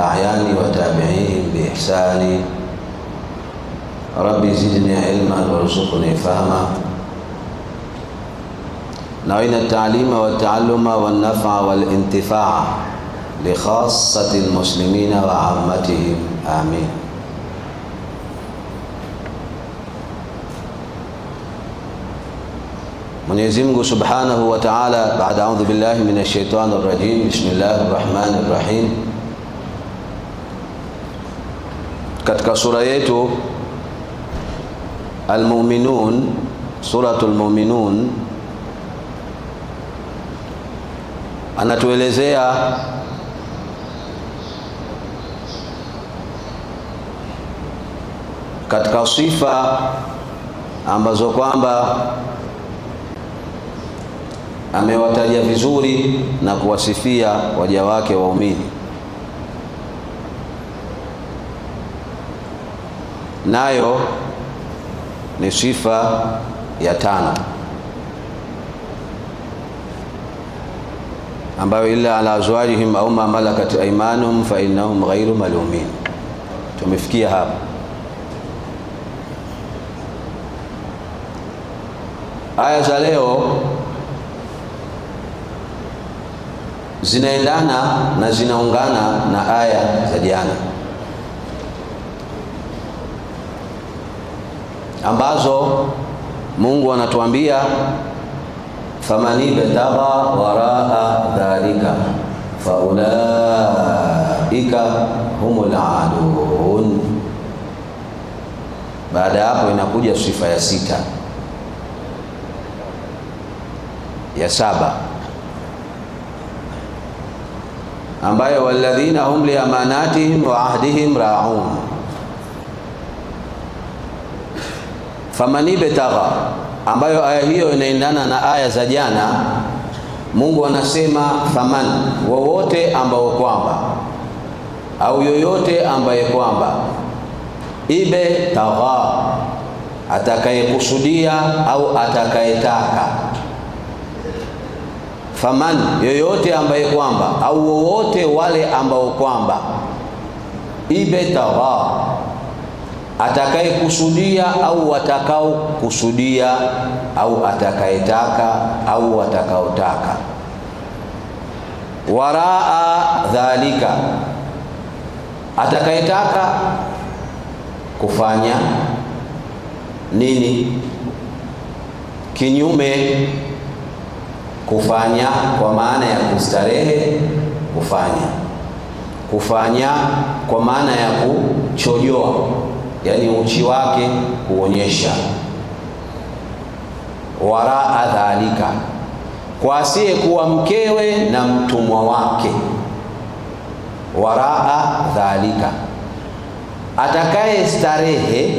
الأعيان وتابعيهم بإحسان. ربي زدني علما وارزقني فهما. نوينا التعليم والتعلم والنفع والانتفاع لخاصة المسلمين وعامتهم، آمين. Mwenyezi Mungu Subhanahu wa Ta'ala, baada a'udhu billahi minash shaitanir rajim, bismillahir rahmanir rahim, katika sura yetu Al-Mu'minun, suratul Mu'minun, anatuelezea katika sifa ambazo kwamba amewataja vizuri na kuwasifia waja wake waumini. Nayo ni sifa ya 5 ambayo illa ala azwajihim au ma malakat aymanuhum fa innahum ghayru malumin. Tumefikia hapa. Aya za leo zinaendana na zinaungana na aya za jana ambazo Mungu anatuambia famani betagha waraa dhalika faulaika humul aadun. Baada hapo inakuja sifa ya 6 ya 7 ambayo walladhina hum li amanatihim wa ahdihim ra'un. Famani betagha, ambayo aya hiyo inaendana na aya za jana. Mungu anasema faman, wowote ambao kwamba au yoyote ambaye kwamba ibe tagha, atakayekusudia au atakayetaka. Faman, yoyote ambaye kwamba au wowote wale ambao kwamba ibe tagha, atakayekusudia au watakao kusudia au atakayetaka au watakaotaka. Waraa dhalika, atakayetaka kufanya nini? Kinyume kufanya, kwa maana ya kustarehe, kufanya kwa maana ya kuchojoa, yani uchi wake kuonyesha. Waraa dhalika, kwa asiye kuwa mkewe na mtumwa wake. Waraa dhalika, atakaye starehe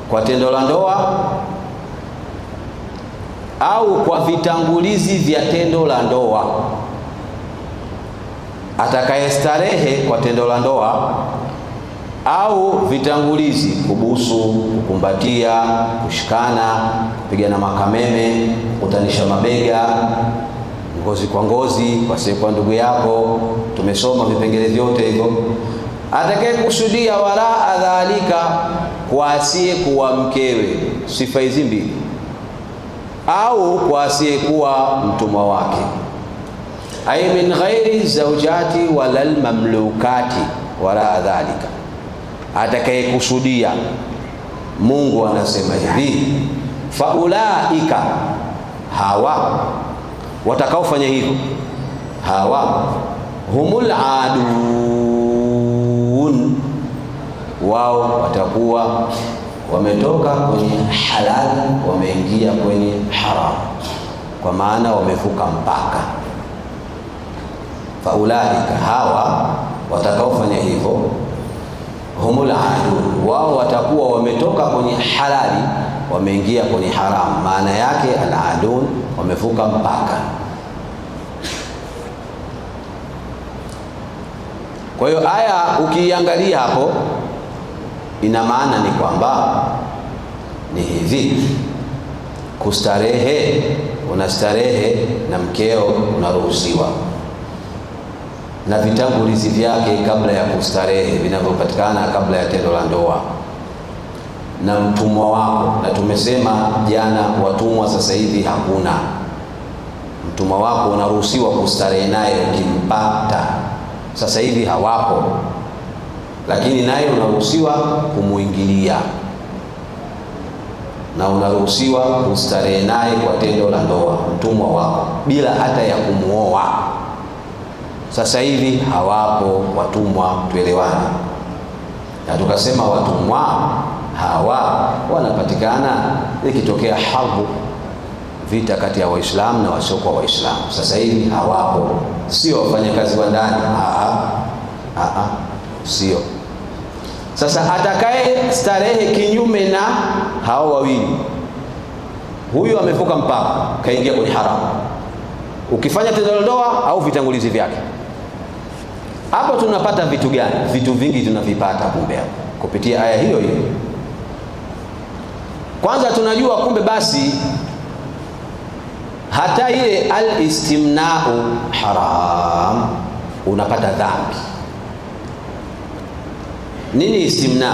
kwa tendo la ndoa au kwa vitangulizi vya tendo la ndoa. Atakaye starehe kwa tendo la ndoa au vitangulizi, kubusu, kukumbatia, kushikana, kupigana makameme, kutanisha mabega, ngozi kwa ngozi, kwa ndugu yako. Tumesoma vipengele vyote hivyo. Atakaye kusudia waraa dhalika, kwa asiye kuwa mkewe, sifa hizi mbili, au kwa asiye kuwa mtumwa wake. Ay min ghairi zawjati walal mamlukati waraa dhalika, atakaye kusudia. Mungu anasema hivi, faulaika, hawa watakaofanya hivyo, hawa humul aadun, wao watakuwa wametoka kwenye halali wameingia kwenye haram, kwa maana wamevuka mpaka. Faulaika, hawa watakaofanya hivyo, humul aadun, wao watakuwa wametoka kwenye halali wameingia kwenye haram. Maana yake al-aadun, wamevuka mpaka. Kwa hiyo aya ukiangalia hapo, ina maana ni kwamba ni hivi, kustarehe, unastarehe na mkeo unaruhusiwa, na vitangulizi vyake kabla ya kustarehe vinavyopatikana kabla ya tendo la ndoa, na mtumwa wako. Na tumesema jana, watumwa sasa hivi hakuna. Mtumwa wako unaruhusiwa kustarehe naye ukimpata, sasa hivi hawapo, lakini naye unaruhusiwa kumuingilia na unaruhusiwa kustarehe naye kwa tendo la ndoa, mtumwa wako, bila hata ya kumuoa. Sasa hivi hawapo watumwa, tuelewane. Na tukasema watumwa hawa wanapatikana ikitokea harbu, vita kati ya Waislamu na wasiokuwa Waislamu. Sasa hivi hawapo, sio wafanyakazi wa ndani, sio. Sasa atakaye starehe kinyume na hao wawili, huyu amevuka mpaka, kaingia kwenye haramu, ukifanya tendo la ndoa au vitangulizi vyake. Hapo tunapata vitu gani? Vitu vingi tunavipata kumbe kupitia aya hiyo hiyo. Kwanza tunajua kumbe basi hata ile al-istimna'u haram, unapata dhambi. Nini istimna?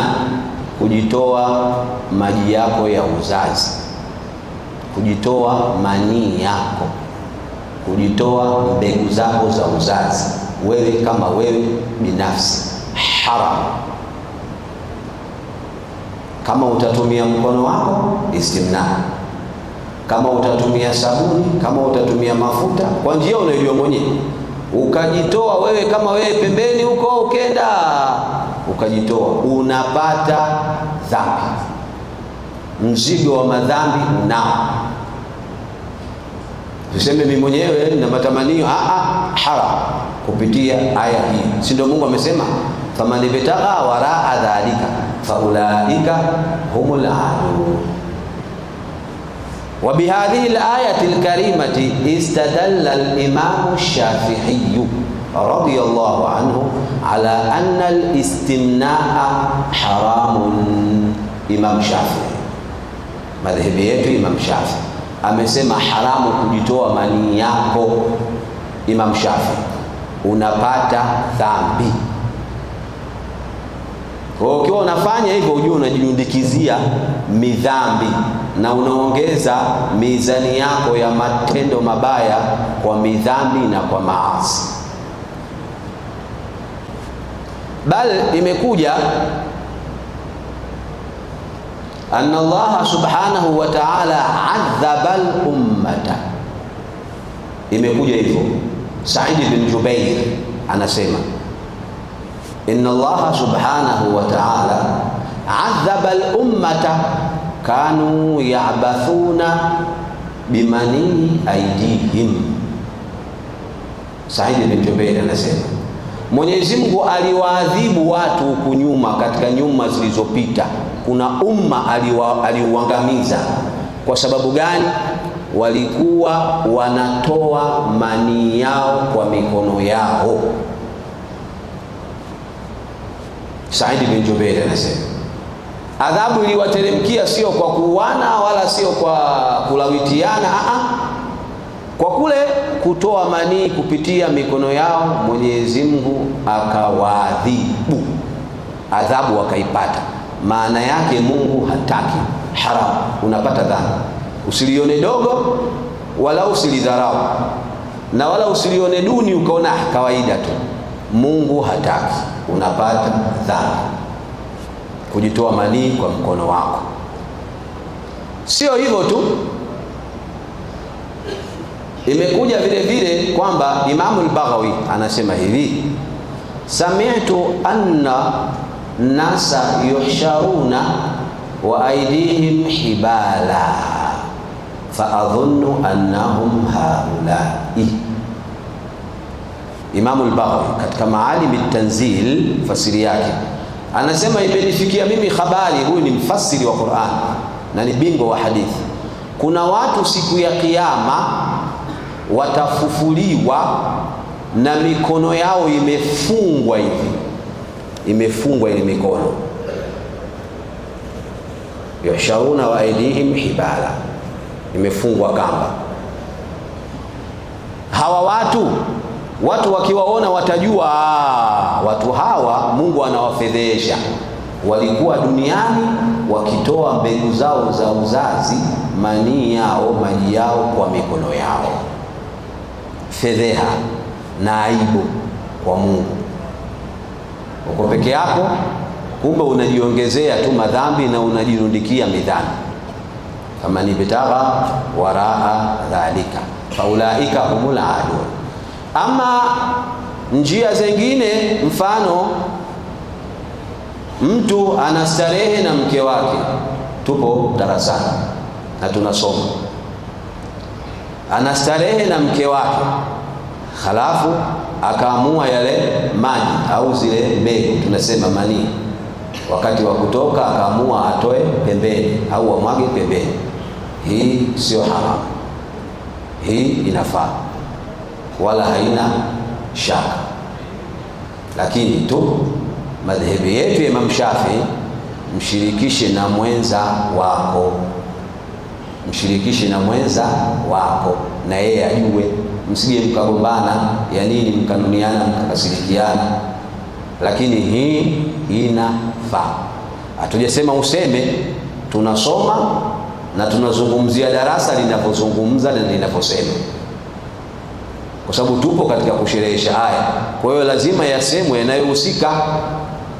Kujitoa maji yako ya uzazi, kujitoa manii yako, kujitoa mbegu zako za uzazi, wewe kama wewe binafsi, haram. Kama utatumia mkono wako, istimna. Kama utatumia sabuni, kama utatumia mafuta, kwa njia unayojua mwenyewe, ukajitoa wewe kama wewe pembeni huko, ukenda ukajitoa, unapata dhambi, mzigo wa madhambi unao. Tuseme mimi mwenyewe na matamanio haram kupitia aya hii, si ndio? Mungu amesema faman ibtagha waraa dhalika faulaika humul aadun. Wa bihadhihi al-ayati al-karimati istadalla al-imam ash-Shafi'i radiyallahu anhu ala anna al-istimna'a haramun. Imam Shafi'i, madhhabi yetu Imam Shafi'i amesema haramu kujitoa manii yako. Imam Shafi'i, unapata dhambi. Kwa ukiwa unafanya hivyo, ujue unajirundikizia midhambi na unaongeza mizani yako ya matendo mabaya kwa midhambi na kwa maasi. Bal imekuja anna Allah subhanahu wa ta'ala adhaba al-ummata, imekuja hivyo. Said bin Jubair anasema inna Allah subhanahu wa ta'ala adhaba al-ummata kanu ya'bathuna bimani aidihim. Said bin Jubair anasema Mwenyezi Mungu aliwaadhibu watu huku nyuma, katika nyuma zilizopita. Kuna umma aliuangamiza. Kwa sababu gani? Walikuwa wanatoa manii yao kwa mikono yao. Said bin Jubair anasema adhabu iliwateremkia sio kwa kuuana wala sio kwa kulawitiana, kwa kule kutoa manii kupitia mikono yao. Mwenyezi Mungu akawaadhibu, adhabu wakaipata. Maana yake Mungu hataki, haram, unapata dhambi. Usilione dogo wala usilidharau, na wala usilione duni ukaona kawaida tu. Mungu hataki, unapata dhambi kujitoa manii kwa mkono wako. Sio hivyo tu, imekuja vile vile kwamba Imam al-Baghawi anasema hivi, sami'tu anna nasa yuhsharuna wa aydihim hibala fa adhunnu annahum haulai. Imam al-Baghawi katika Maalim at-Tanzil fasiri yake anasema imenifikia mimi habari, huyu ni mfasiri wa Qur'an na ni bingwa wa hadithi, kuna watu siku ya kiyama watafufuliwa na mikono yao imefungwa hivi, imefungwa ile mikono, yashauna wa aidihim hibala, imefungwa kamba. Hawa watu watu wakiwaona watajua watu hawa Mungu anawafedhesha. Walikuwa duniani wakitoa mbegu zao za uzazi, manii yao, maji yao kwa mikono yao. Fedheha na aibu kwa Mungu. Uko peke yako, kumbe unajiongezea tu madhambi na unajirundikia midhambi. Kama ni bitagha waraa dhalika faulaika humul adun. Ama njia zingine, mfano mtu anastarehe na mke wake, tupo darasani na tunasoma, anastarehe na mke wake, halafu akaamua yale maji au zile mbegu tunasema manii, wakati wa kutoka akaamua atoe pembeni au amwage pembeni. Hii sio haramu, hii inafaa wala haina shaka. Lakini tu madhehebu yetu ya Imam Shafi'i, mshirikishe na mwenza wako, mshirikishe na mwenza wako na yeye ajue, msije mkagombana ya nini, mkanuniana, mkakasirikiana. Lakini hii inafaa. Hatujasema useme, tunasoma na tunazungumzia darasa linapozungumza na linaposema, kwa sababu tupo katika kusherehesha haya. Kwa hiyo lazima yasemwe yanayohusika.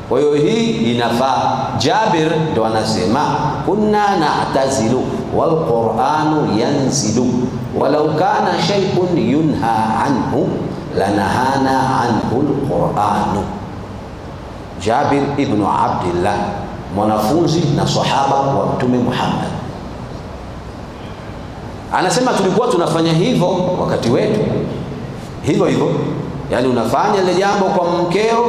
Kwa hiyo hii inafaa. Jabir ndo anasema kunna na'tazilu wal Qur'anu yanzilu walau kana shay'un yunha anhu lanahana anhu al Qur'anu. Jabir ibn Abdullah, mwanafunzi na sahaba wa Mtume Muhammad, anasema tulikuwa tunafanya hivyo wakati wetu, hivyo hivyo. Yani unafanya ile jambo kwa mkeo,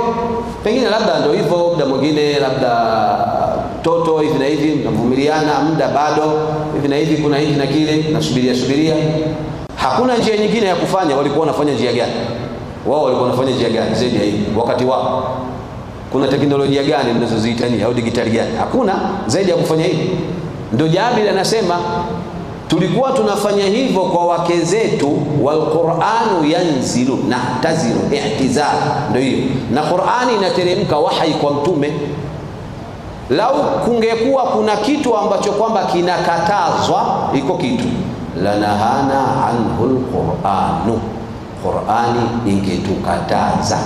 pengine labda ndio hivyo, muda mwingine labda toto hivi na hivi, mnavumiliana, muda bado hivi na hivi, kuna hiki na kile, nasubiria. Hakuna njia nyingine ya kufanya. Walikuwa wanafanya njia gani? Wao walikuwa wanafanya njia gani zaidi ya hii wakati wao? Kuna teknolojia gani mnazoziitania au digitali gani? Hakuna zaidi ya kufanya hivi. Ndio Jabir anasema tulikuwa tunafanya hivyo kwa wake zetu, wal Qur'anu yanzilu, na tazilu i'tizal, ndio hiyo, na Qur'ani inateremka wahyi kwa mtume. Lau kungekuwa kuna kitu ambacho kwamba kinakatazwa, iko kitu lanahana anhul Qur'anu, Qur'ani ingetukataza,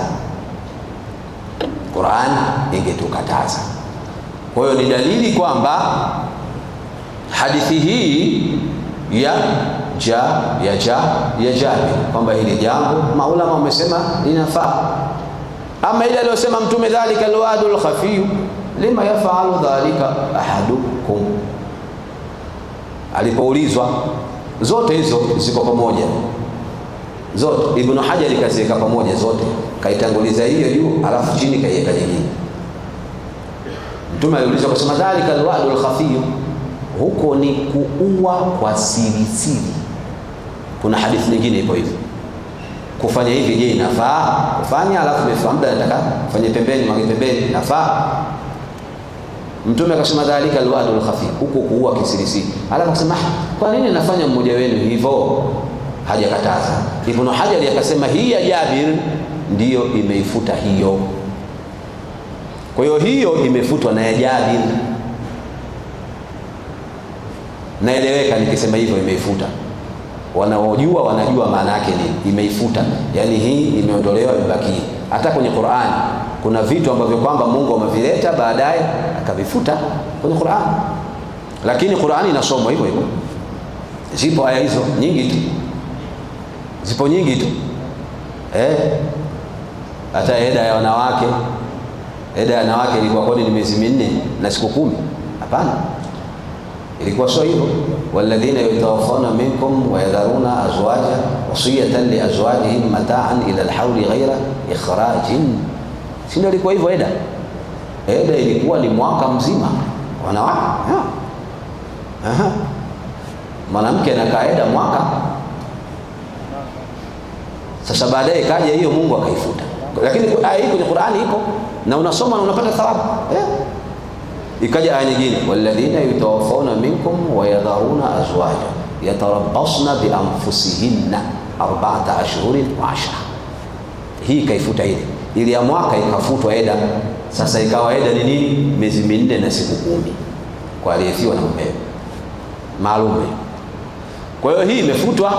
Qur'ani ingetukataza. Kwa hiyo ni dalili kwamba hadithi hii ya Jabir kwamba hili jambo maulama wamesema linafaa. Ama ile aliyosema mtume dhalika alwadul khafiy lima yafalu dhalika ahadukum, alipoulizwa, zote hizo ziko pamoja, zote Ibn Hajar kaziweka pamoja zote, kaitanguliza hiyo juu alafu chini kaiweka nyingine. Mtume aliulizwa kusema dhalika alwadul khafiy, huko ni kuua kwa siri siri. Kuna hadithi nyingine ipo hivi, kufanya hivi je inafaa kufanya, alafu umefahamu nataka fanye pembeni, mwange pembeni, inafaa. Mtume akasema dhalika alwadul khafi, huko kuua kisirisiri. Alafu akasema kwa nini nafanya mmoja wenu hivyo? Hajakataza. Ibn Hajar akasema hii ya Jabir ndiyo imeifuta hiyo. Kwa hiyo hiyo imefutwa na ya Jabir. Naeleweka nikisema hivyo, imeifuta. Wanaojua wanajua maana yake ni imeifuta, yani hii imeondolewa, imebaki. Hata kwenye Qur'an kuna vitu ambavyo kwamba Mungu amevileta baadaye akavifuta kwenye Qur'an, lakini Qur'an inasomwa hivyo hivyo. Zipo aya hizo nyingi tu, zipo nyingi tu. Hata eda ya wanawake, ilikuwa kwani ni miezi 4 na siku 10? Hapana, ilikuwa sio hivyo. Walladhina yatawaffawna minkum wa yadharuna azwaja wasiyatan li azwajihim mata'an ila alhawli ghayra ikhrajin. Si ndio ilikuwa hivyo eda? Eda ilikuwa ni mwaka mzima wanawake. Mwanamke anakaa eda mwaka. Sasa baadaye kaja hiyo Mungu akaifuta, lakini aya hii kwenye Qur'ani ipo na unasoma na unapata thawabu. Ikaja aya nyingine, walladhina yatawaffawna minkum wa yadharuna azwaja yatarabbasna bi anfusihinna 4 ashhurin wa 10. hii kaifuta ile ya mwaka ikafutwa eda. Sasa ikawa eda ni nini? Miezi 4 na siku 10 kwa aliyefiwa na mumewe maalum. Kwa hiyo hii imefutwa.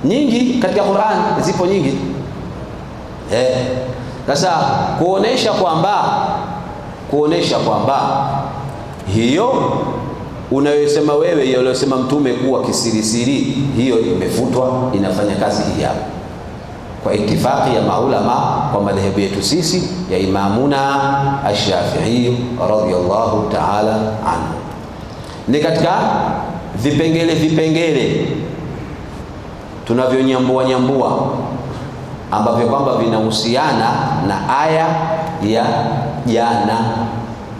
Nyingi katika Qur'an zipo nyingi. Sasa kuonesha kwamba hiyo unayosema wewe, hiyo unayosema mtume kuwa kisirisiri, hiyo imefutwa, inafanya kazi hii hapa kwa itifaki ya maulama kwa madhehebu yetu sisi ya Imamuna Ash-Shafi'i radhiyallahu ta'ala anhu. Ni katika vipengele tunavyonyambua ambavyo kwamba vinahusiana na aya ya jana.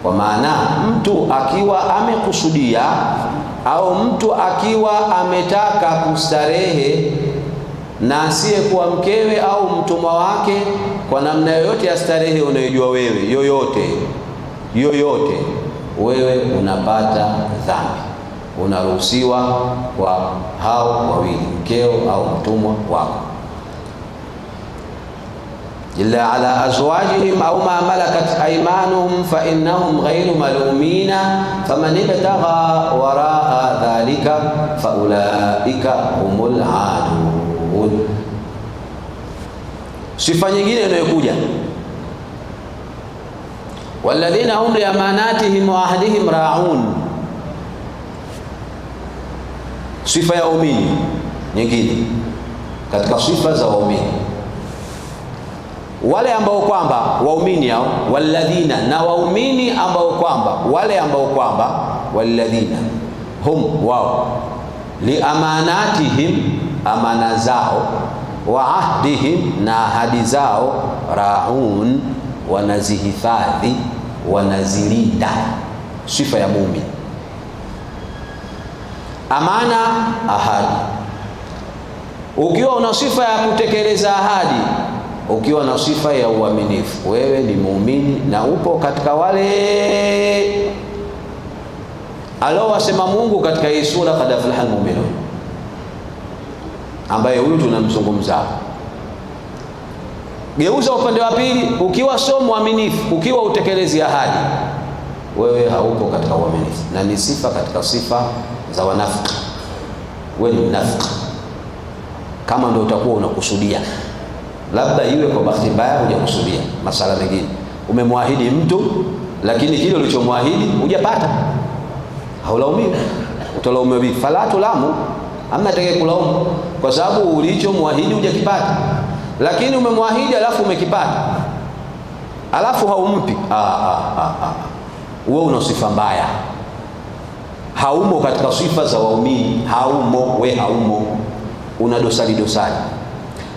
Kwa maana mtu akiwa amekusudia au mtu akiwa ametaka kustarehe na asiyekuwa mkewe au mtumwa wake kwa namna yoyote ya starehe unayojua wewe, yoyote, wewe unapata dhambi. Unaruhusiwa kwa hao wawili, mkeo au mtumwa wako. illa ala azwajihim au ma malakat aymanuhum fa innahum ghayru malumina faman ibtagha waraa dhalika fa ulaika humul aadun. Sifa nyingine inayokuja, walladhina hum li amanatihim wa ahdihim ra'un. Sifa ya waumini nyingine katika sifa za waumini, wale ambao kwamba waumini hao, walladhina, na waumini ambao kwamba, wale ambao kwamba, walladhina hum, wao, li amanatihim, amana zao, wa ahdihim, na ahadi zao, raun, wanazihifadhi, wanazilinda. Sifa ya muumini, amana, ahadi. Ukiwa una sifa ya kutekeleza ahadi, ukiwa na sifa ya uaminifu, wewe ni muumini na upo katika wale alowasema Mungu katika hii sura, qad aflaha almu'minun, ambaye huyu tunamzungumza. Geuza upande wa pili, ukiwa sio muaminifu, ukiwa utekelezi ahadi, wewe haupo katika uaminifu, na ni sifa katika sifa za wanafiki. Wewe ni mnafiki kama ndio utakuwa unakusudia, labda iwe kwa bahati mbaya hujakusudia. Masala mengine, umemwahidi mtu lakini kile ulichomwahidi hujapata, haulaumiwi. Utalaumiwa vipi? Fala tulamu, amna atakaye kulaumu, kwa sababu ulichomwahidi hujakipata. Lakini umemwahidi alafu umekipata, alafu haumpi, wewe una sifa mbaya, haumo katika sifa za waumini, haumo, we haumo, una dosari.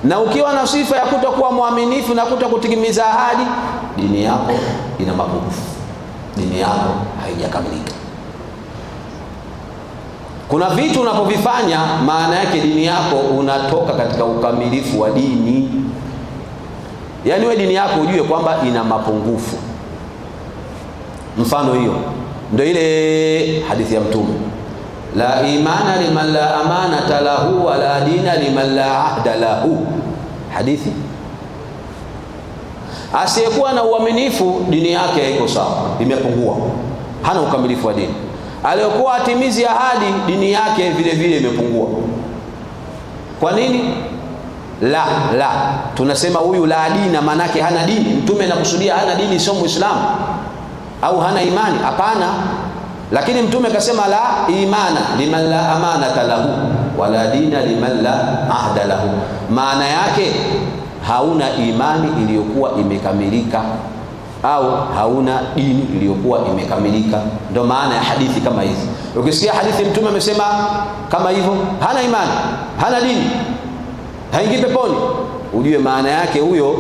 Na ukiwa na sifa ya kutokuwa mwaminifu na kutokutimiza ahadi, dini yako ina mapungufu, dini yako haijakamilika. Kuna vitu unapovifanya, maana yake dini yako unatoka katika ukamilifu wa dini. Yaani wewe dini yako ujue kwamba ina mapungufu. Mfano hiyo ndio ile hadithi ya Mtume, la imana liman la amanata lahu wa la dina liman la ahda lahu. Hadithi, asiyekuwa na uaminifu dini yake haiko sawa, imepungua, hana ukamilifu wa dini. Aliyokuwa atimizi ahadi, dini yake vile vile imepungua. Kwa nini? La tunasema huyu la dina, manake hana dini. Mtume anakusudia hana dini, sio Muislamu au hana imani, hapana. Lakini Mtume akasema la imana liman la amanata lahu wala dina liman la ahda lahu. Maana yake hauna imani iliyokuwa imekamilika au hauna dini iliyokuwa imekamilika. Ndio maana ya hadithi kama hizi. Ukisikia hadithi Mtume amesema kama hivyo, hana imani, hana dini, haingii peponi, ujue maana yake huyo,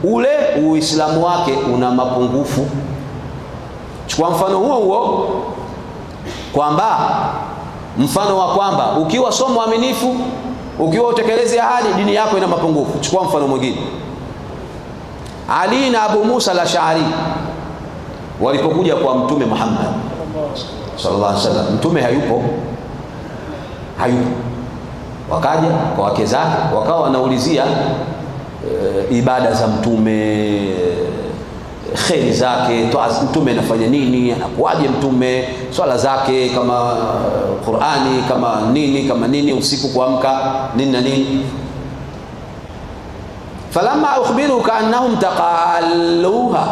ule Uislamu wake una mapungufu. Chukua mfano huo kwamba, mfano wa kwamba ukiwa sio mwaminifu, ukiwa utekelezi ahadi, dini yako ina mapungufu. Chukua mfano mwingine, Ali na Abu Musa al-Ash'ari walipokuja kwa Mtume Muhammad sallallahu alaihi wasallam, Mtume hayupo, wakaja kwa wake zake, wakawa wanaulizia ibada za mtume, kheri zake, mtume anafanya nini, anakuaje mtume, swala zake kama Qur'ani, kama nini, usiku kuamka nini na nini. falamma ukhbiru kaannahum taqalluha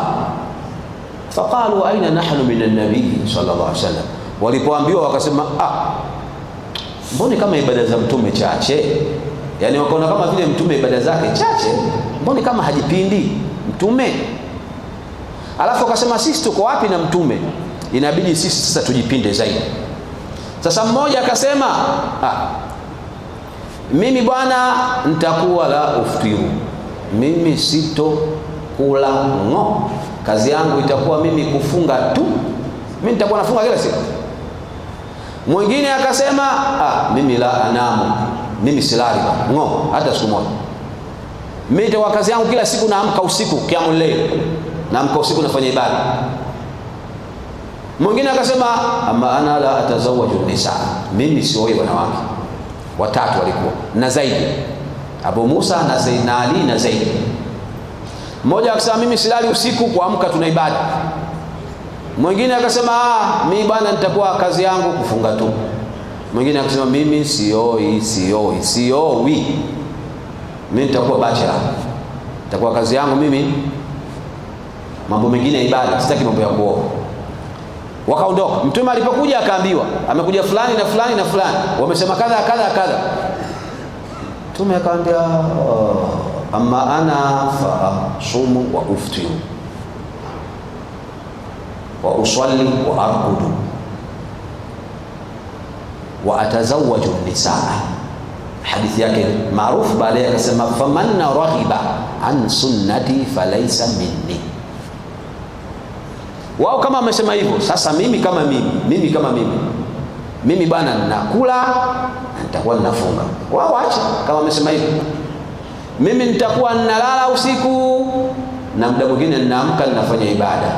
faqalu aina nahnu min an-nabi sallallahu alaihi wasallam, walipoambiwa wakasema mbona kama ibada za mtume chache, yani wakaona kama vile mtume ibada zake chache, mbona kama hajipindi mtume. Alafu akasema sisi tuko wapi na mtume, inabidi sisi sasa tujipinde zaidi. Sasa mmoja akasema mimi bwana nitakuwa la uftiru, mimi sito kula kazi yangu itakuwa mimi kufunga tu, mimi nitakuwa nafunga kila siku. Mwingine akasema mimi la anamu, mimi silali hata siku moja, mimi nitakuwa kazi yangu kila siku naamka usiku qiyamul layl, naamka usiku nafanya ibada. Mwingine akasema ama ana la atazawaju nisa, mimi sioi wanawake. Watatu walikuwa na zaidi, Abu Musa na Sayyidina Ali na zaidi. Mmoja akasema mimi silali usiku, kuamka tuna ibada. Mwingine akasema mimi bwana nitakuwa kazi yangu kufunga tu. Mwingine akasema mimi sioi, mimi nitakuwa bachelor, nitakuwa kazi yangu mimi mambo mengine ya ibada, sitaki mambo ya kuoa. Wakaondoka. Mtume alipokuja akaambiwa amekuja fulani na fulani na fulani, wamesema kadha kadha. Mtume akaambia amma ana fa sumu wa uftiru wa usalli wa arqudu wa atazawwaju nisaa. Hadithi yake maarufu. Baadaye akasema faman raghiba an sunnati falaysa minni. Wao kama wamesema hivyo, sasa mimi kama mimi bwana nakula nitakuwa ninafunga. Wao acha kama wamesema hivyo, mimi nitakuwa ninalala usiku na muda mwingine ninaamka ninafanya ibada.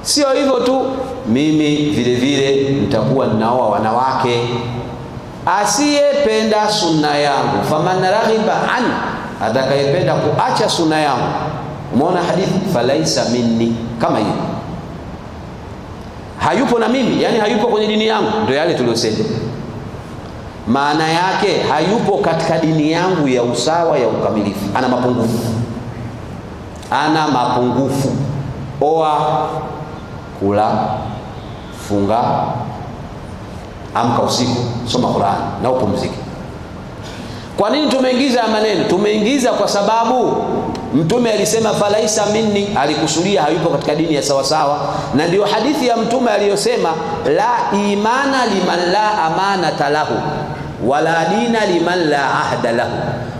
Sio hivyo tu, mimi vile vile nitakuwa ninaoa wanawake. Asiyependa sunna yangu faman raghiba an, atakayependa kuacha sunna yangu, umeona hadithi, falaisa minni, kama hiyo hayupo na mimi, yani hayupo kwenye dini yangu. Ndio yale tuliyosema, maana yake hayupo katika dini yangu ya usawa, ya ukamilifu, ana mapungufu. Oa, kula, funga, amka usiku, soma Qur'an na upumzike. Kwa nini tumeingiza maneno? Tumeingiza kwa sababu Mtume alisema falaisa minni, alikusudia hayupo katika dini ya sawa sawa. Na ndio hadithi ya Mtume aliyosema la imana liman la amanata lahu wala dina liman la ahda lahu.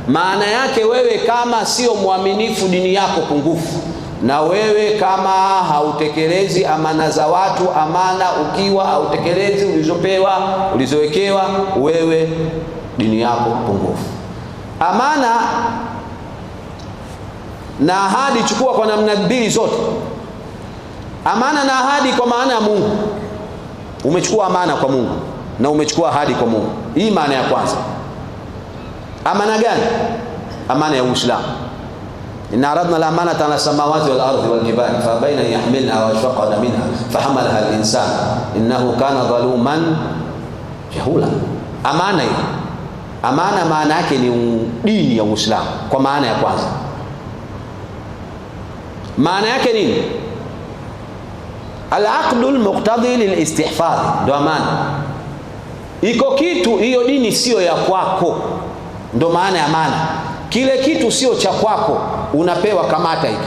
Maana yake wewe kama sio mwaminifu, dini yako pungufu, na wewe kama hautekelezi amana za watu, amana ukiwa hautekelezi ulizowekewa, wewe dini yako pungufu. Amana na ahadi chukua kwa namna mbili zote. Amana na ahadi kwa maana ya Mungu, umechukua amana kwa Mungu na umechukua ahadi kwa Mungu. Hii maana ya kwanza. Amana gani? Amana ya Uislamu. inna aradna al-amanata ala samawati wal ardi wal jibali fa baina yahmilnaha wa ashfaqna minha fahamalaha al-insan innahu kana zaluman jahula. Amana hii, amana maana yake ni dini ya Uislamu kwa maana ya kwanza. Maana yake nini? Al-aqdul muqtadi lil-istihfadh, ndo amana. Iko kitu, hiyo dini sio ya kwako, ndo maana ya amana. Kile kitu sio cha kwako, unapewa kamata hiki.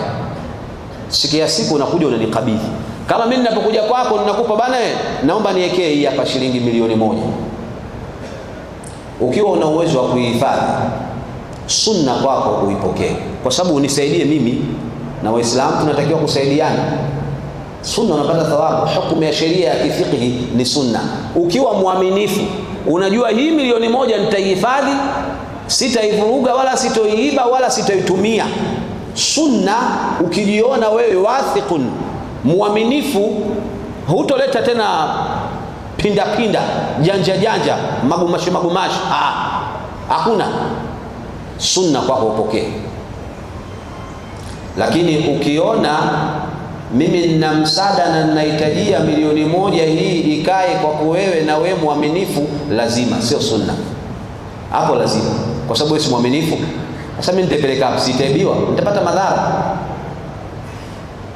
Sikia siku unakuja unanikabidhi. Kama mimi ninapokuja kwako ninakupa bana, naomba niwekee hii hapa shilingi 1,000,000. Ukiwa una uwezo wa kuihifadhi, sunna kwako uipokee, kwa sababu unisaidie mimi na Waislamu tunatakiwa kusaidiana. Sunna unapata thawabu. Hukumu ya sheria ya kifiqhi ni sunna. Ukiwa muaminifu, unajua hii 1,000,000 nitaihifadhi, sitaivuruga wala sitoiiba wala sitoitumia. Sunna, ukijiona wewe wathiqun, muaminifu, hutoleta tena pinda janja magumashi. Hakuna. sunna kwako upokee. Lakini ukiona mimi nina msaada na ninahitajia milioni 1 hii ikae kwako wewe na wewe muaminifu, lazima, sio sunna. Hapo lazima, kwa sababu wewe si muaminifu. Sasa mimi nitapeleka hapo, sitaibiwa, nitapata madhara.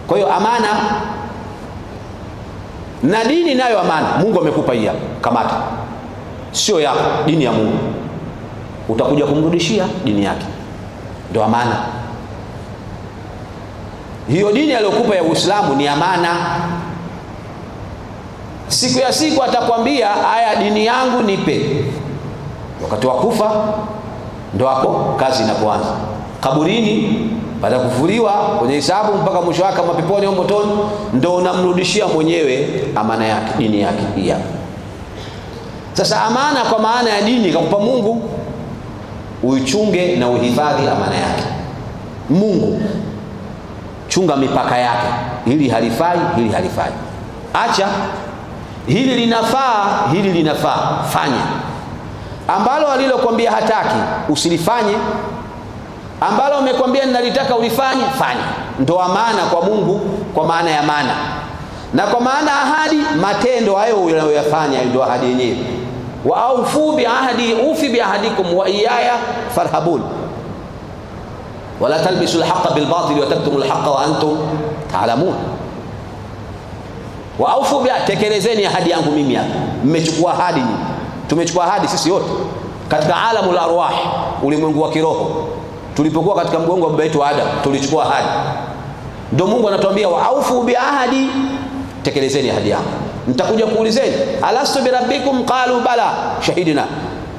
Kwa hiyo amana na dini nayo amana. Mungu amekupa hii hapa, kamata. Sio yako, dini ya Mungu. Utakuja kumrudishia dini yake. Ndio amana. Hiyo dini aliyokupa ya Uislamu ni amana. Siku ya siku atakwambia, haya dini yangu nipe. Wakati wa kufa ndio hapo kazi inapoanza. Kaburini baada kufuliwa kwenye hisabu mpaka mwisho wake kama peponi au motoni, ndio unamrudishia mwenyewe amana yake, dini yake hii. Sasa amana kwa maana ya dini kakupa Mungu, uichunge na uhifadhi amana yake. Mungu chunga mipaka yake, hili halifai, hili halifai, acha, hili linafaa, hili linafaa, fanya. Ambalo alilokuambia hataki usilifanye, ambalo umekwambia ninalitaka ulifanye, fanya. Ndo amana kwa Mungu kwa maana ya amana. Na kwa maana ahadi, matendo hayo unayoyafanya ndio ahadi yenyewe. Wa aufu bi ahdi ufi bi ahadikum wa iyaya farhabun wala talbisul haqqa bil batil wa taktumul haqqa wa antum ta'lamun. Wa aufu bi, tekelezeni ahadi yangu mimi hapa. Mmechukua ahadi nyinyi, tumechukua ahadi sisi wote katika alamul arwah, ulimwengu wa kiroho. Tulipokuwa katika mgongo wa baba yetu Adam tulichukua ahadi. Ndio Mungu anatuambia wa aufu bi ahadi, tekelezeni ahadi yangu. Nitakuja kuulizeni, alastu bi rabbikum qalu bala shahidina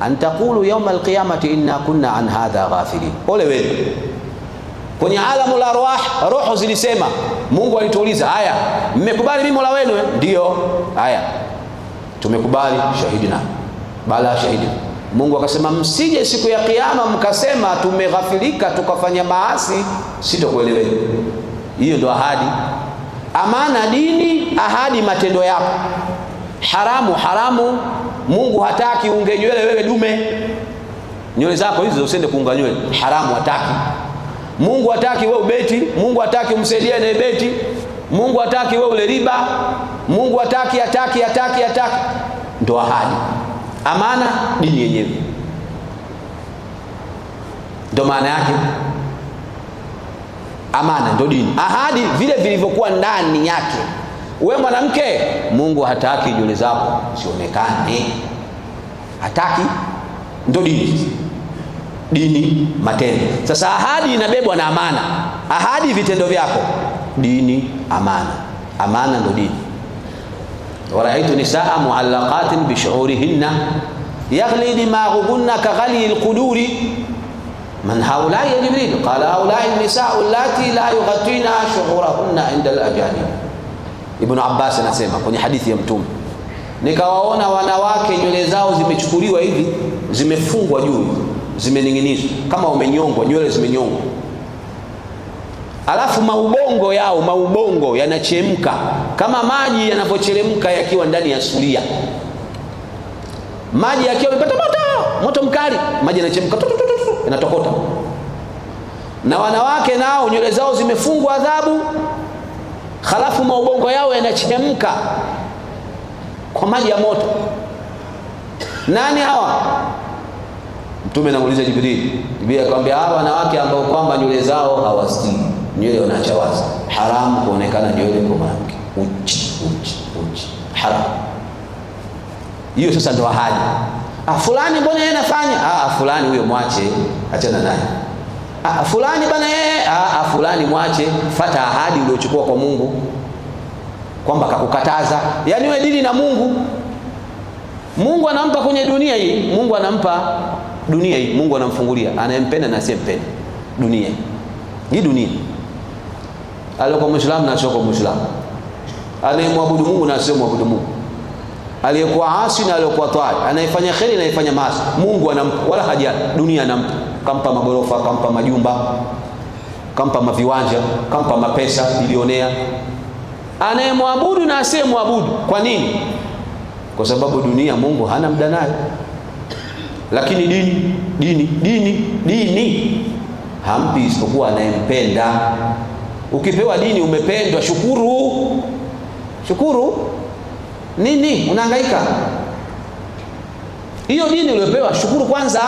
an taqulu yawm alqiyamati inna kunna an hadha ghafilin. Ole wewe, kwenye alamul arwah roho zilisema, Mungu alituuliza, haya mmekubali mimi Mola wenu? Ndio. Haya tumekubali, shahidina bala shahidina. Mungu akasema, msije siku ya kiyama mkasema tumeghafilika tukafanya maasi, sitokueleweni. Hiyo ndio ahadi. Amana dini, ahadi matendo yako. Haramu haramu, Mungu hataki unge nywele wewe dume, nywele zako hizo usiende kuunga nywele, haramu hataki. Mungu hataki wewe ubeti, Mungu hataki umsaidie na beti, Mungu hataki wewe ule riba, Mungu hataki. Ndio ahadi. Amana dini yenyewe, ndio maana yake. Amana ndio dini, ahadi vile vilivyokuwa ndani yake. Wewe mwanamke, Mungu hataki nywele zako sionekane, hataki. Ndio dini. Dini matendo. Sasa ahadi inabebwa na amana. Ahadi vitendo vyako, dini amana. Amana ndio dini. ورأيت نساء معلقات بشعورهن يغلي دماغهن كغلي القدور من هؤلاء يا جبريل؟ قال هؤلاء النساء اللاتي لا يغطين شعورهن عند الأجانب. Ibn Abbas anasema kwenye hadithi ya Mtume, nikawaona wanawake nywele zao zimechukuliwa hivi, zimefungwa juu, zimening'inizwa kama umenyongwa, nywele zimenyongwa. Alafu maubongo yao, maubongo yanachemka kama maji yanavyochemka yakiwa ndani ya sulia. Maji yakiwa yamepata moto mkali, maji yanachemka, yanatokota. Na wanawake nao nywele zao zimefungwa adhabu, halafu maubongo yao yanachemka kwa maji ya moto. Nani hawa? Mtume anamuuliza Jibril. Jibril akamwambia, hawa wanawake ambao kwamba nywele zao hawastiri, nywele wanaacha wazi. Haramu kuonekana nywele kwa mwanamke, uchi haramu. Hiyo sasa ndio ahadi. Fulani mbona yeye anafanya? Fulani huyo mwache, achana naye. Fulani bana yeye, fulani mwache, fuata ahadi uliochukua kwa Mungu kwamba kakukataza. Yaani wewe dini na Mungu. Mungu anampa kwenye dunia hii, Mungu anampa dunia hii, Mungu anamfungulia anayempenda na asiyempenda dunia hii. Dunia aliyekuwa Muislamu na asiyokuwa Muislamu, anayemwabudu Mungu na asiyemwabudu Mungu, aliyekuwa asi na aliyekuwa twai, anayefanya kheri na anayefanya maasi, Mungu anampa, wala haja dunia anampa. Kampa magorofa, kampa majumba, kampa maviwanja, kampa mapesa, bilionea. Anayemwabudu na asiyemwabudu. Kwa nini? Kwa sababu dunia Mungu hana muda nayo. lakini dini hampi isipokuwa anayempenda. Ukipewa dini umependwa, shukuru. Nini unahangaika? Hiyo dini uliyopewa shukuru kwanza,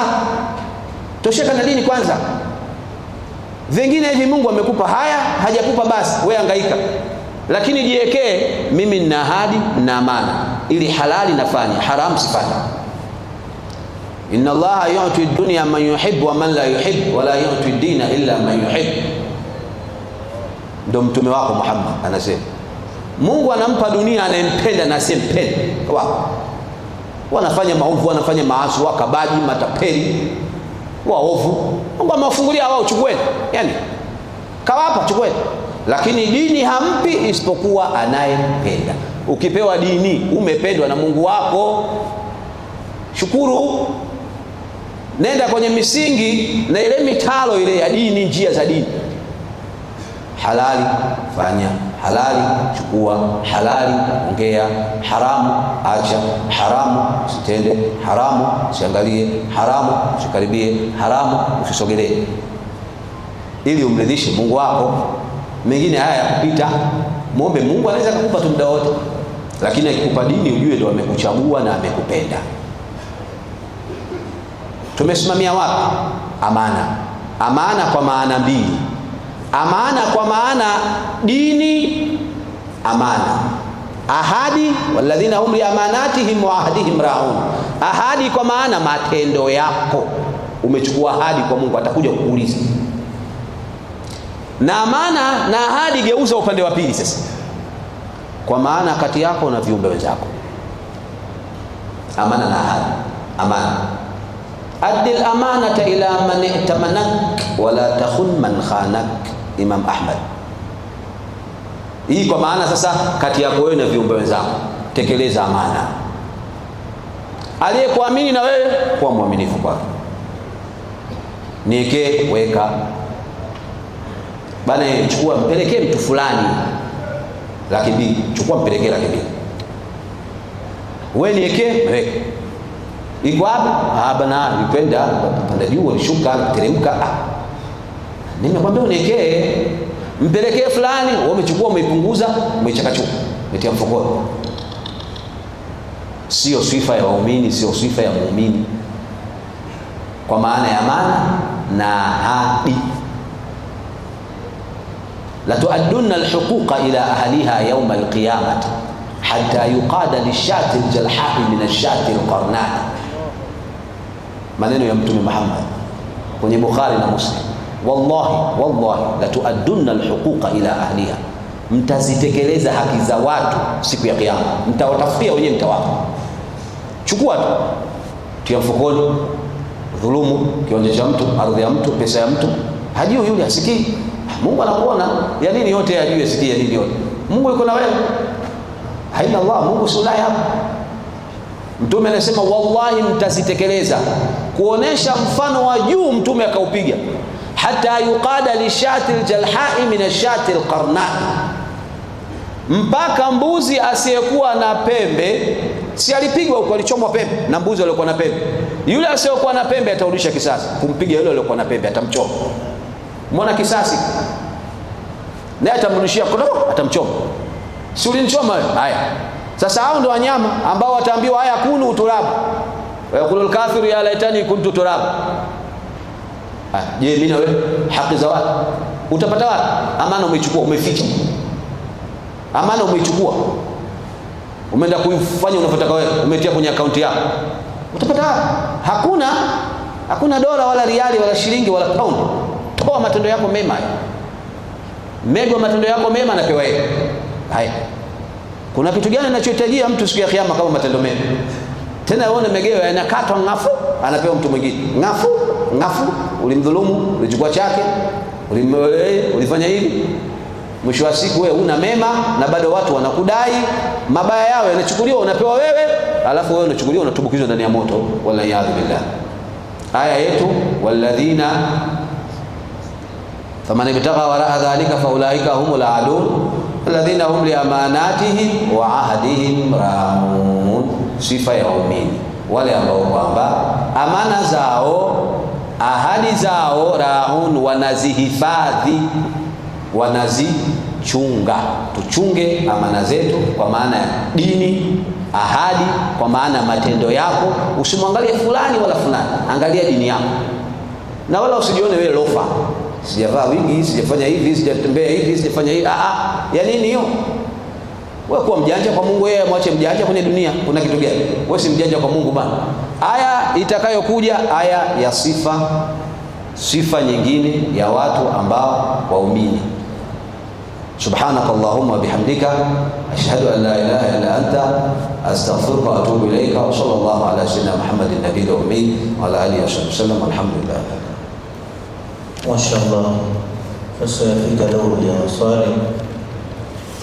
tosheka na dini kwanza. Vingine hivi Mungu amekupa haya, hajakupa basi wewe hangaika, lakini jiwekee, mimi nina ahadi na amana, ili halali nafanya, haramu sifanye. Inna Allaha yu'ti dunya man yuhibbu wa man la yuhibbu wa la yu'ti dina illa man yuhibbu. Ndio mtume wako Muhammad anasema Mungu anampa dunia anayempenda na asiyempenda. Wao wanafanya maovu, wanafanya maasi, wakabaji, matapeli, waovu, Mungu amewafungulia wao, chukueni. Yani kawapa, chukueni. Lakini dini hampi isipokuwa anayempenda. Ukipewa dini umependwa na Mungu wako, shukuru. Nenda kwenye misingi na ile mitalo ile ya dini, njia za dini. Halali fanya, halali chukua, halali ongea, haramu acha, haramu usitende, haramu usiangalie, haramu usikaribie, haramu usisogelee, ili umridhishe Mungu wako. Mengine haya kupita, muombe Mungu, anaweza kukupa tu muda wote, lakini akikupa dini ujue ndio amekuchagua na amekupenda. Tumesimamia wapi? Amana kwa maana mbili. Amana kwa maana dini, amana. Ahadi, walladhina hum li amanatihim wa ahdihim raun. Ahadi kwa maana matendo yako, umechukua ahadi kwa Mungu, atakuja kukuuliza. Na amana na ahadi geuza upande wa pili sasa, kwa maana kati yako na viumbe wenzako. Amana na ahadi. Amana, addil amanata ila man i'tamanak wala takhun man khanak. Imam Ahmad. Hii kwa maana sasa kati yako wewe na viumbe wenzako, tekeleza amana. Aliyekuamini na wewe kuwa mwaminifu kwake. Niweke weka bana, chukua mpelekee mtu fulani laki mbili, chukua mpelekee laki mbili. Wewe niweke weka. Iko wapi? Bana nipenda panda juu alishuka teremka. Nimekwambia uniwekee, mpelekee fulani, wewe umechukua, umeipunguza, umeichakachuka, umetia mfukoni. Sio sifa ya waumini, sio sifa ya muumini. Kwa maana ya amana na ahadi. La tu'addunna al-huquqa ila ahliha yawm al-qiyamah hatta yuqada lishati al-jalha'i min ash-shati al-qarna'i. Maneno ya Mtume Muhammad kwenye Bukhari na Muslim. Wallahi la tu'addunna al-huquqa ila ahliha, mtazitekeleza haki za watu siku ya kiyama. Mtawatafutia wenyewe, mtawapa. Chukua tu, tia mfukoni, dhulumu kiwanja cha mtu, ardhi ya mtu, pesa ya mtu, hajui yule, asikii. Mungu anakuona, ya nini yote ajue, sikia nini yote. Mungu yuko na wewe. Haina Allah, Mungu si ulaya hapa. Mtume anasema wallahi mtazitekeleza, kuonesha mfano wa juu. Mtume akaupiga, hata yuqada lishati aljalha'i min ashati alqarna'i, mpaka mbuzi asiyekuwa na pembe, si alipigwa huko, alichomwa pembe na mbuzi aliyokuwa na pembe. Yule asiyekuwa na pembe atarudisha kisasi kumpiga yule aliyokuwa na pembe, atamchoma. Muona kisasi, naye atamrudishia kodoko, atamchoma. Si ulinichoma wewe? Haya sasa, hao ndio wanyama ambao wataambiwa haya kunu turaba, wa yaqulu al-kafiru ya laitani kuntu turaba. Je, mimi na wewe haki za watu utapata wapi? Amana umeichukua, umeficha. Amana umeichukua, umeenda kuifanya unavyotaka wewe, umetia kwenye akaunti yako, utapata wapi? Hakuna dola wala riali wala shilingi wala pound. Toa matendo yako mema, megwa matendo yako mema na pewa yeye. Haya, kuna kitu gani anachohitajia mtu siku ya kiyama kama matendo mema? Tena uone megewa yanakatwa ngafu, anapewa mtu mwingine ngafu. Ulimdhulumu, ulichukua chake, ulifanya hivi, mwisho wa siku wewe una mema na bado watu wanakudai mabaya yao, yanachukuliwa unapewa wewe, alafu wewe unachukuliwa unatubukizwa ndani ya moto, wala yadhu billah. Aya yetu walladhina faman ibtagha wara'a dhalika faulaika humul aadun alladhina hum li amanatihim wa ahdihim raun. Sifa ya waumini, wale ambao kwamba amana zao, ahadi zao, raun, wanazihifadhi, wanazichunga. Tuchunge amana zetu kwa maana ya dini, ahadi kwa maana ya matendo yako. Usimwangalie fulani wala fulani, angalia dini yako, na wala usijione wewe lofa, sijavaa wigi, sijafanya hivi, sijatembea hivi, sijafanya hivi. Ya nini hiyo? Wewe kuwa mjanja kwa Mungu, wewe mwache mjanja kwenye dunia. Kuna kitu gani? Wewe si mjanja kwa Mungu bana. Aya itakayokuja, aya ya sifa nyingine ya watu ambao waumini. Subhanakallahumma bihamdika ashhadu an la ilaha illa anta astaghfiruka wa atubu ilayka wa sallallahu ala sayyidina Muhammadin nabiyil ummi wa ala alihi wasallam. Alhamdulillah. Mashaallah. Sasa yafika dauri ya maswali.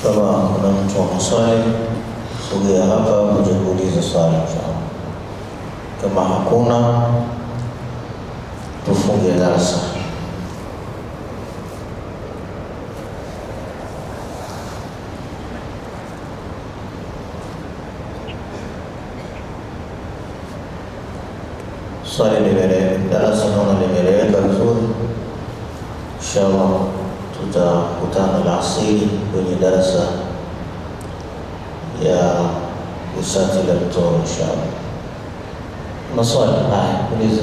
Kama kuna mtu wa maswali, sogea hapa kuja kuuliza swali inshallah. Kama hakuna, tufunge darasa. Swali darasa naona limeeleweka vizuri. Inshallah tutakutana alasiri kwenye darasa ya usati la mtoro inshallah. Maswali haya, uliza.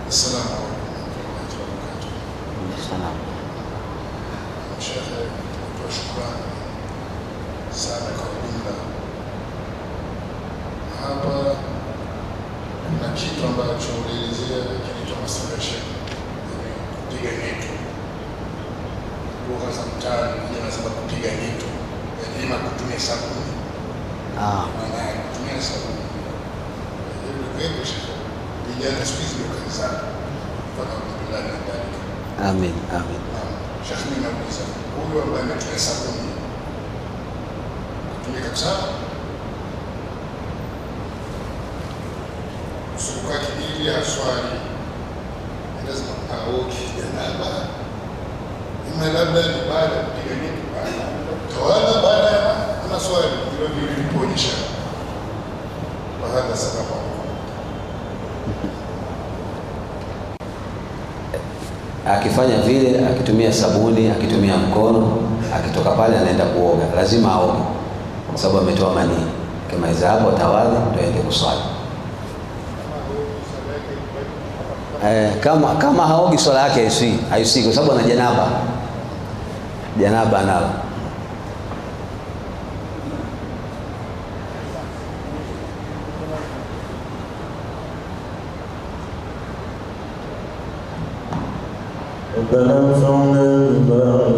Assalamu alaikum. Sheikh, shukrani sana kwa ujumla. Hapa kuna kitu ambacho ulielezea kinaitwa masturbation, kupiga neto. Lugha za mtaani wanasema kupiga neto, yaani kutumia sabuni. Maana ya kutumia sabuni. Ndio Sheikh, vijana siku hizi wako sana. Kwa Alhamdulillah na ndani. Amin, amin. Sheikh, mimi nauliza, huyu ambaye anatumia sabuni kutumia kabisa usuka kidili ya swali, lazima aoge janaba, ima labda ni baada ya kupiga neto, tawala baada ya swali hilo ndio lilipoonyesha baada sababu. Akifanya vile, akitumia sabuni, akitumia mkono, akitoka pale anaenda kuoga, lazima aoge kwa sababu ametoa manii. Kama hizo hapo tawali, ndio aende kuswali. Kama haogi swala yake haiswi kwa sababu ana janaba analo. ربنا انفعنا بما